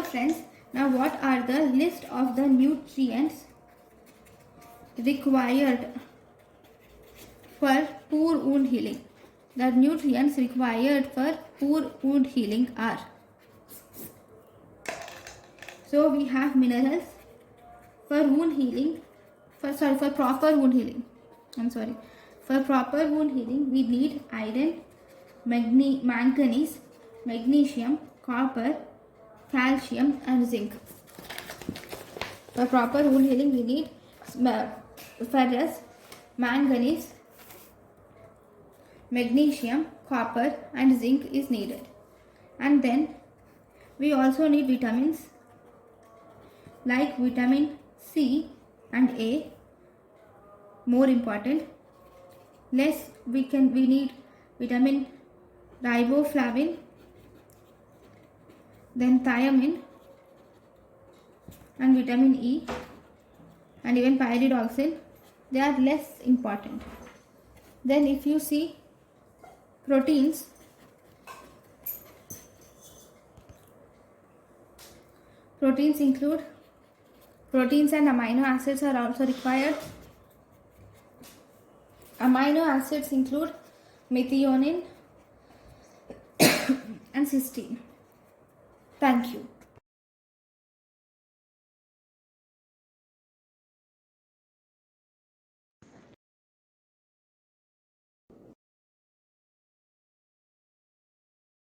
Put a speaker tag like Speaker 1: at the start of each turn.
Speaker 1: friends, now what are the list of the nutrients required for poor wound healing? The nutrients required for poor wound healing are. So we have minerals for wound healing. For proper wound healing. For proper wound healing, we need iron, manganese, magnesium, copper, calcium, and zinc. For proper wound healing, we need ferrous, manganese, magnesium, copper, and zinc is needed. And then we also need vitamins like vitamin C and A, more important. We need vitamin riboflavin, then thiamine and vitamin E, and even pyridoxine. They are less important. Then if you see proteins, include proteins, and amino acids are also required. Amino acids include methionine and cysteine. Thank you.